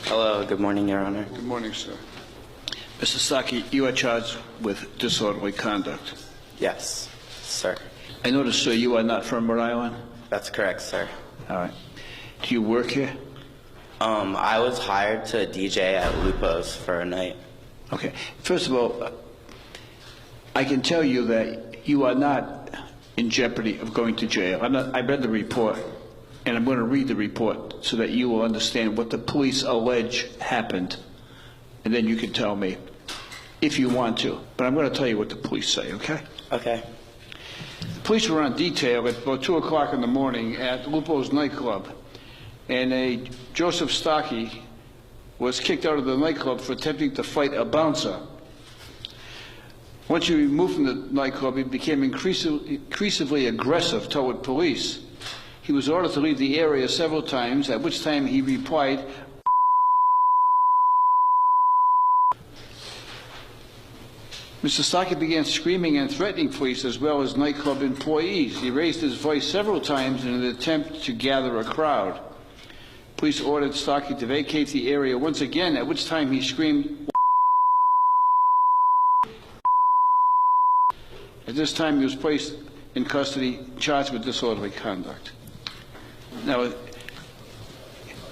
Hello, good morning, Your Honor. Good morning, sir. Mr. Saki, you are charged with disorderly conduct. Yes, sir. I notice, sir, you are not from Rhode Island? That's correct, sir. All right. Do you work here? I was hired to DJ at Lupo's for a night. Okay. First of all, I can tell you that you are not in jeopardy of going to jail. I read the report, and I'm going to read the report so that you will understand what the police allege happened, and then you can tell me if you want to. But I'm going to tell you what the police say, okay? Okay. The police were on detail at about 2 o'clock in the morning at Lupo's nightclub, and a Joseph Stocky was kicked out of the nightclub for attempting to fight a bouncer. Once he removed from the nightclub, he became increasingly aggressive toward police. He was ordered to leave the area several times, at which time he replied, Mr. Stocky began screaming and threatening police as well as nightclub employees. He raised his voice several times in an attempt to gather a crowd. Police ordered Stocky to vacate the area once again, at which time he screamed. At this time, he was placed in custody, charged with disorderly conduct. Now,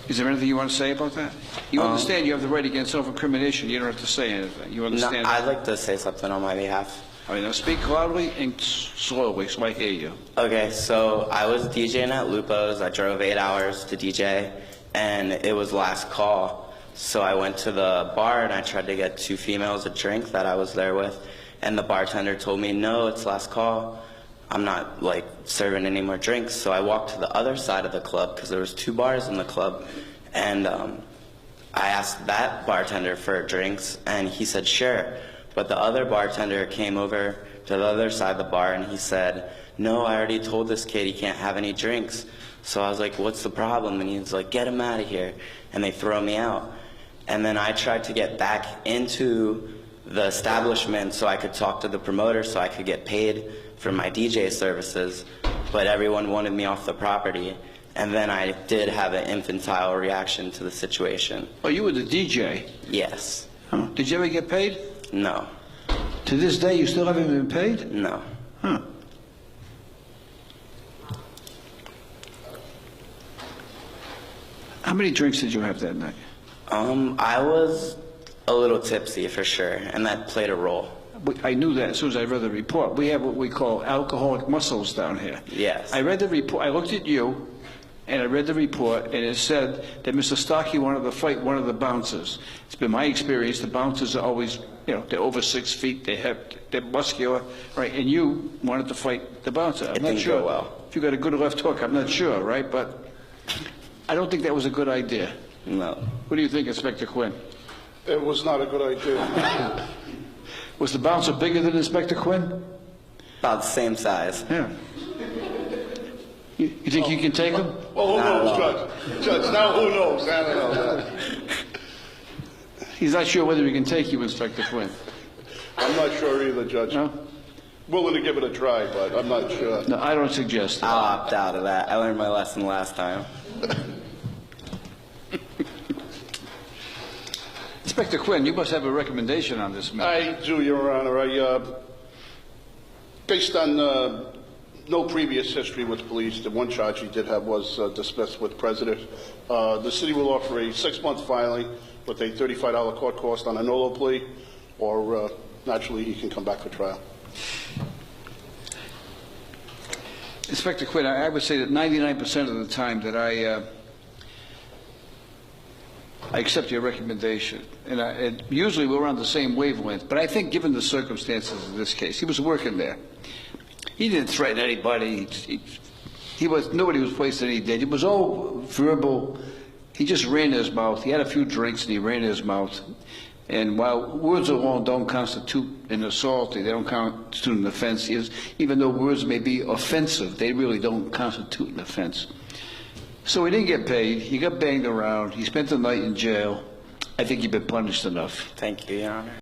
is there anything you want to say about that? You understand you have the right against self-incrimination. You don't have to say anything. You understand? No, I'd like to say something on my behalf. All right, now speak loudly and slowly so I hear you. Okay, so I was DJing at Lupo's. I drove 8 hours to DJ, and it was last call. So I went to the bar, and I tried to get 2 females a drink that I was there with. And the bartender told me, no, it's last call. I'm not, serving any more drinks. So I walked to the other side of the club because there was 2 bars in the club. And I asked that bartender for drinks, and he said, sure. But the other bartender came over to the other side of the bar, and he said, no, I already told this kid he can't have any drinks. So I was like, what's the problem? And he's like, get him out of here. And they throw me out. And then I tried to get back into the establishment so I could talk to the promoter so I could get paid for my DJ services, but everyone wanted me off the property. And then I did have an infantile reaction to the situation. Oh, you were the DJ? Yes. Huh. Did you ever get paid? No. To this day, you still haven't been paid? No. Huh. How many drinks did you have that night? I was a little tipsy for sure, and that played a role. I knew that as soon as I read the report. We have what we call alcoholic muscles down here. Yes. I read the report. I looked at you, and I read the report, and it said that Mr. Stocky wanted to fight one of the bouncers. It's been my experience the bouncers are always, they're over 6 feet, they're muscular, right? And you wanted to fight the bouncer. I'm not sure. Go well. If you got a good left hook, I'm not sure, right? But I don't think that was a good idea. No. What do you think, Inspector Quinn? It was not a good idea. Was the bouncer bigger than Inspector Quinn? About the same size. Yeah. You think you can take him? Well, who knows, Judge? Judge, now who knows? I don't know. He's not sure whether he can take you, Inspector Quinn. I'm not sure either, Judge. No? Willing to give it a try, but I'm not sure. No, I don't suggest that. I'll opt out of that. I learned my lesson last time. Inspector Quinn, you must have a recommendation on this matter. I do, Your Honor. Based on no previous history with police, the one charge he did have was dismissed with prejudice. The city will offer a 6-month filing with a $35 court cost on a NOLO plea, or naturally he can come back for trial. Inspector Quinn, I would say that 99% of the time that I accept your recommendation, and usually we're on the same wavelength, but I think given the circumstances of this case, he was working there. He didn't threaten anybody. Nobody was placed in any danger. It was all verbal. He just ran his mouth. He had a few drinks and he ran his mouth. And while words alone don't constitute an assault, they don't constitute an offense, even though words may be offensive, they really don't constitute an offense. So he didn't get paid. He got banged around. He spent the night in jail. I think you've been punished enough. Thank you, Your Honor.